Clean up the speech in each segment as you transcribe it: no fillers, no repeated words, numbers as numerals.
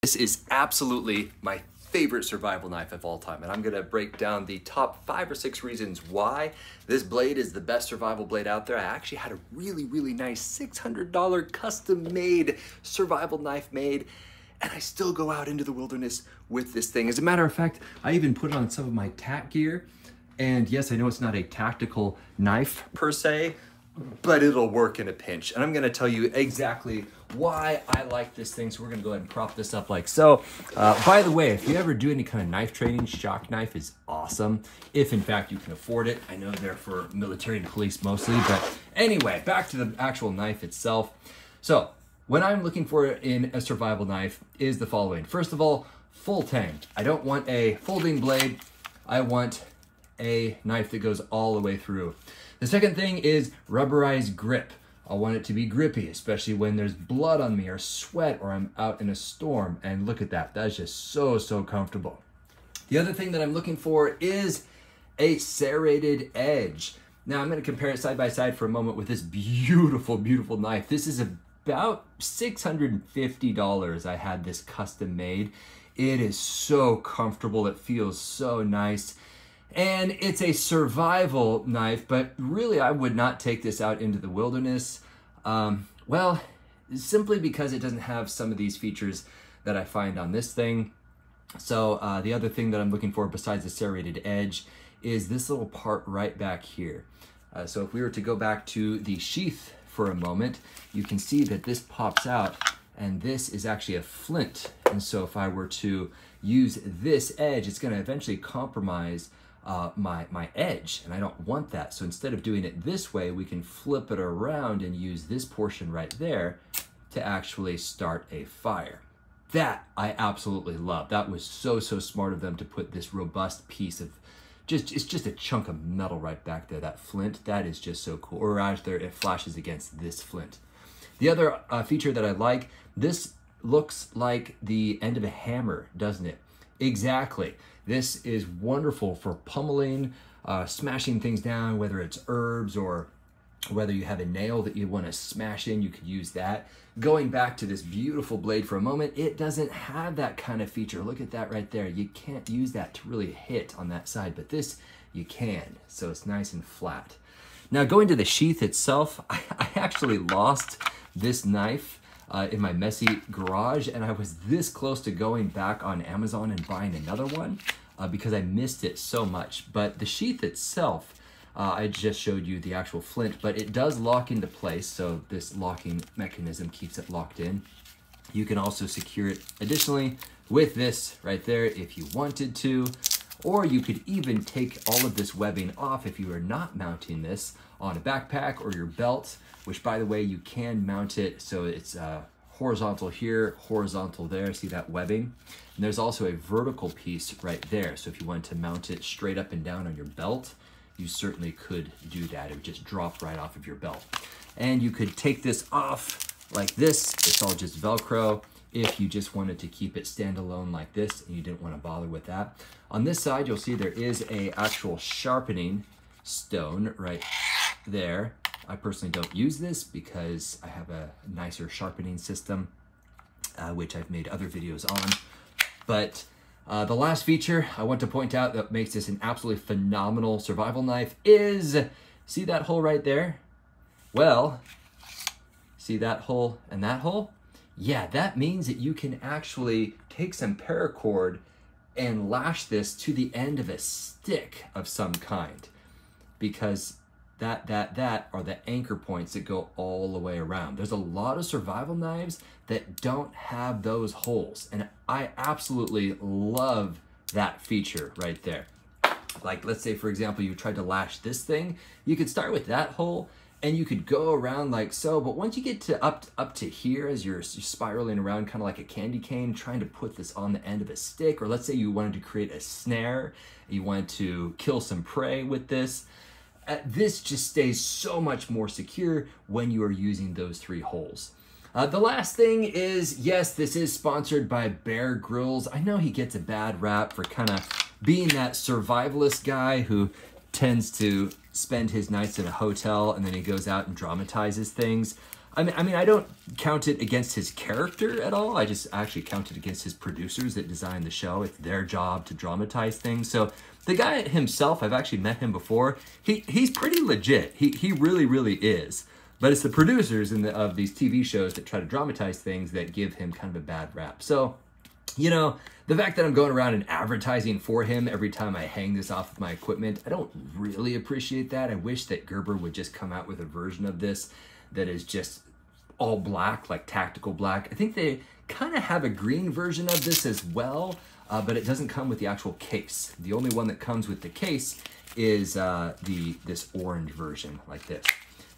This is absolutely my favorite survival knife of all time, and I'm gonna break down the top 5 or 6 reasons why this blade is the best survival blade out there. I actually had a really nice $600 custom-made survival knife made, and I still go out into the wilderness with this thing. As a matter of fact, I even put it on some of my tack gear, and yes, I know it's not a tactical knife per se, but it'll work in a pinch. And I'm gonna tell you exactly why I like this thing. So we're gonna go ahead and prop this up like so. By the way, if you ever do any kind of knife training, shock knife is awesome. If in fact you can afford it. I know they're for military and police mostly, but anyway, back to the actual knife itself. So what I'm looking for in a survival knife is the following. First of all, full tang. I don't want a folding blade. I want a knife that goes all the way through. The second thing is rubberized grip. I want it to be grippy, especially when there's blood on me or sweat or I'm out in a storm. And look at that, that's just so comfortable. The other thing that I'm looking for is a serrated edge. Now I'm gonna compare it side by side for a moment with this beautiful knife. This is about $650. I had this custom made. It is so comfortable, it feels so nice. And it's a survival knife, but really I would not take this out into the wilderness. Well, simply because it doesn't have some of these features that I find on this thing. So the other thing that I'm looking for besides the serrated edge is this little part right back here. So if we were to go back to the sheath for a moment, you can see that this pops out, and this is actually a flint. And so if I were to use this edge, it's gonna eventually compromise my edge, and I don't want that. So instead of doing it this way, we can flip it around and use this portion right there to actually start a fire. That I absolutely love. That was so smart of them to put this robust piece of it's just a chunk of metal right back there, that flint. That is just so cool. Or right there, it flashes against this flint. The other feature that I like, this looks like the end of a hammer, doesn't it? Exactly. This is wonderful for pummeling, smashing things down, whether it's herbs or whether you have a nail that you want to smash in, you could use that. Going back to this beautiful blade for a moment, it doesn't have that kind of feature. Look at that right there. You can't use that to really hit on that side, but this you can. So it's nice and flat. Now going to the sheath itself, I actually lost this knife in my messy garage, and I was this close to going back on Amazon and buying another one because I missed it so much. But the sheath itself, I just showed you the actual flint, but it does lock into place, so this locking mechanism keeps it locked in. You can also secure it additionally with this right there if you wanted to, or you could even take all of this webbing off if you are not mounting this on a backpack or your belt, which by the way, you can mount it so it's horizontal here, horizontal there, see that webbing? And there's also a vertical piece right there. So if you wanted to mount it straight up and down on your belt, you certainly could do that. It would just drop right off of your belt. And you could take this off like this. It's all just Velcro if you just wanted to keep it standalone like this and you didn't want to bother with that. On this side, you'll see there is a actual sharpening stone right there. I personally don't use this because I have a nicer sharpening system, which I've made other videos on. But the last feature I want to point out that makes this an absolutely phenomenal survival knife is, see that hole right there? Well, see that hole and that hole? Yeah, that means that you can actually take some paracord and lash this to the end of a stick of some kind, because that are the anchor points that go all the way around. There's a lot of survival knives that don't have those holes, and I absolutely love that feature right there. Like, let's say for example you tried to lash this thing, you could start with that hole and you could go around like so, but once you get to up to here, as you're spiraling around kind of like a candy cane trying to put this on the end of a stick, or let's say you wanted to create a snare, you wanted to kill some prey with this, this just stays so much more secure when you are using those 3 holes. The last thing is, yes, this is sponsored by Grylls. I know he gets a bad rap for kind of being that survivalist guy who tends to spend his nights in a hotel and then he goes out and dramatizes things. I mean, I don't count it against his character at all. I just actually count it against his producers that designed the show. It's their job to dramatize things. So the guy himself, I've actually met him before. He's pretty legit. He really, really is. But it's the producers of these TV shows that try to dramatize things that give him kind of a bad rap. So, you know, the fact that I'm going around and advertising for him every time I hang this off of my equipment, I don't really appreciate that. I wish that Gerber would just come out with a version of this that is just all black, like tactical black. I think they kind of have a green version of this as well, but it doesn't come with the actual case. The only one that comes with the case is this orange version like this.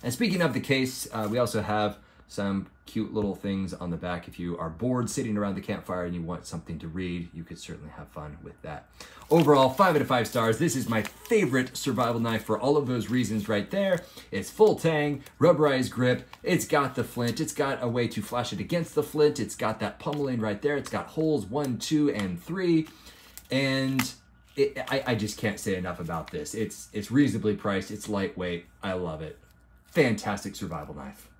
And speaking of the case, we also have some cute little things on the back. If you are bored sitting around the campfire and you want something to read, you could certainly have fun with that. Overall, 5 out of 5 stars. This is my favorite survival knife for all of those reasons right there. It's full tang, rubberized grip. It's got the flint. It's got a way to flash it against the flint. It's got that pummeling right there. It's got holes 1, 2, and 3. And I just can't say enough about this. It's reasonably priced. It's lightweight. I love it. Fantastic survival knife.